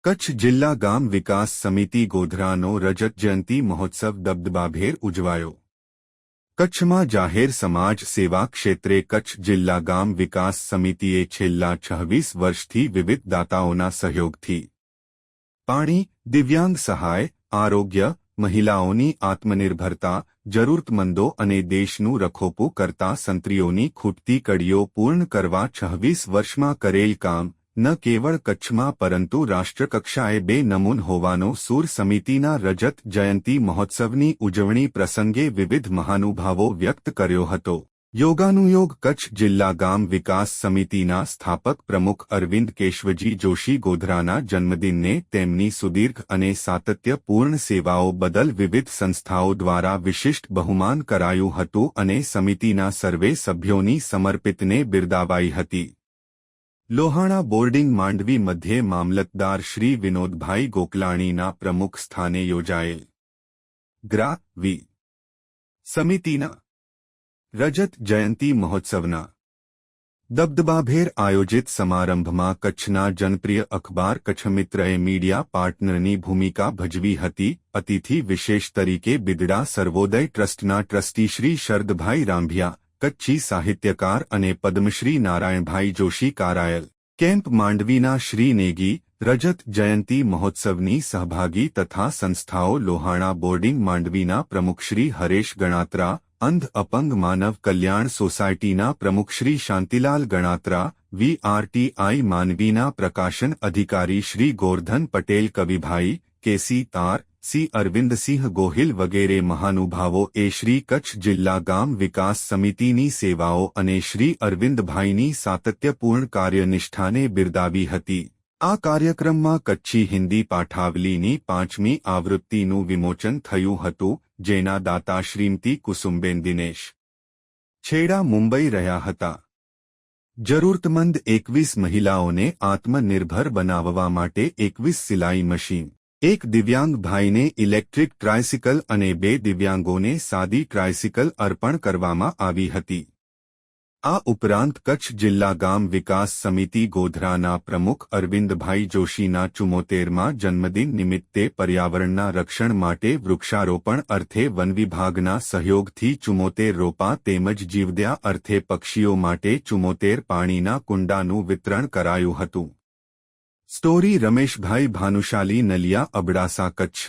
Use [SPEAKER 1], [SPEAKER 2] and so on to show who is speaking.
[SPEAKER 1] કચ્છ જિલ્લા ગામ વિકાસ સમિતિ ગોધરાનો રજત જયંતિ મહોત્સવ દબદબાભેર ઉજવાયો. કચ્છમાં જાહેર સમાજ સેવા ક્ષેત્રે કચ્છ જિલ્લા ગામ વિકાસ સમિતિએ છેલ્લા 26 વર્ષથી વિવિધ દાતાઓના સહયોગથી પાણી, દિવ્યાંગ સહાય, આરોગ્ય, મહિલાઓની આત્મનિર્ભરતા, જરૂરતમંદો અને દેશનું રખોપું કરતા સંત્રીઓની ખૂટતી કડીઓ પૂર્ણ કરવા 26 વર્ષમાં કરેલ કામ ન કેવળ કચ્છમાં પરંતુ રાષ્ટ્રકક્ષાએ બેનમૂન હોવાનો સૂર સમિતિના રજત જયંતિ મહોત્સવની ઉજવણી પ્રસંગે વિવિધ મહાનુભાવો વ્યક્ત કર્યો હતો. યોગાનુયોગ કચ્છ જિલ્લા ગામ વિકાસ સમિતિના સ્થાપક પ્રમુખ અરવિંદ કેશવજી જોશી ગોધરાના જન્મદિનને તેમની સુદીર્ઘ અને સાતત્યપૂર્ણ સેવાઓ બદલ વિવિધ સંસ્થાઓ દ્વારા વિશિષ્ટ બહુમાન કરાયું હતું અને સમિતિના સર્વે સભ્યોની સમર્પિતને બિરદાવાઈ હતી. લોહાણા બોર્ડિંગ માંડવી મધ્યે મામલતદાર શ્રી વિનોદભાઈ ગોકલાણીના પ્રમુખ સ્થાને યોજાયેલ ગ્રા. વી. સમિતિના રજત જયંતિ મહોત્સવના દબદબાભેર આયોજિત સમારંભમાં કચ્છના જનપ્રિય અખબાર કચ્છમિત્રએ મીડિયા પાર્ટનરની ભૂમિકા ભજવી હતી. અતિથિ વિશેષ તરીકે બિદડા સર્વોદય ટ્રસ્ટના ટ્રસ્ટી શ્રી શરદભાઈ રાંભિયા, કચ્છી સાહિત્યકાર અને પદ્મશ્રી નારાયણભાઈ જોશી કારાયલ, કેમ્પ માંડવીના શ્રી નેગી, રજત જયંતિ મહોત્સવની સહભાગી તથા સંસ્થાઓ લોહાણા બોર્ડિંગ માંડવીના પ્રમુખશ્રી હરેશ ગણાત્રા, અંધ અપંગ માનવ કલ્યાણ સોસાયટીના પ્રમુખશ્રી શાંતિલાલ ગણાત્રા, વીઆરટીઆઈ માનવીના પ્રકાશન અધિકારી શ્રી ગોરધન પટેલ કવિભાઈ, કેસી તાર, સી અરવિંદસિંહ ગોહિલ વગેરે મહાનુભાવો એ શ્રી કચ્છ જિલ્લા ગામ વિકાસ સમિતિની સેવાઓ અને શ્રી અરવિંદભાઈની સાતત્યપૂર્ણ કાર્યનિષ્ઠાને બિરદાવી હતી. આ કાર્યક્રમમાં કચ્છી હિન્દી પાઠાવલીની 5મી આવૃત્તિનું વિમોચન થયું હતું, જેના દાતા શ્રીમતી કુસુમબેન દિનેશ છેડા મુંબઈ રહ્યા હતા. જરૂરતમંદ 21 મહિલાઓને આત્મનિર્ભર બનાવવા માટે 21 સિલાઈ મશીન, એક દિવ્યાંગ ભાઈને ઇલેક્ટ્રિક ટ્રાયસિકલ અને 2 દિવ્યાંગોને સાદી ટ્રાયસિકલ અર્પણ કરવામાં આવી હતી. આ ઉપરાંત કચ્છ જિલ્લા ગામ વિકાસ સમિતિ ગોધરાના પ્રમુખ અરવિંદભાઈ જોશીના 74મા જન્મદિન નિમિત્તે પર્યાવરણના રક્ષણ માટે વૃક્ષારોપણ અર્થે વન વિભાગના સહયોગથી 74 રોપા તેમજ જીવદયા અર્થે પક્ષીઓ માટે 74 પાણીના કુંડાનું વિતરણ કરાયું હતું. સ્ટોરી રમેશભાઈ ભાનુશાલી નલિયા, અબડાસા, કચ્છ.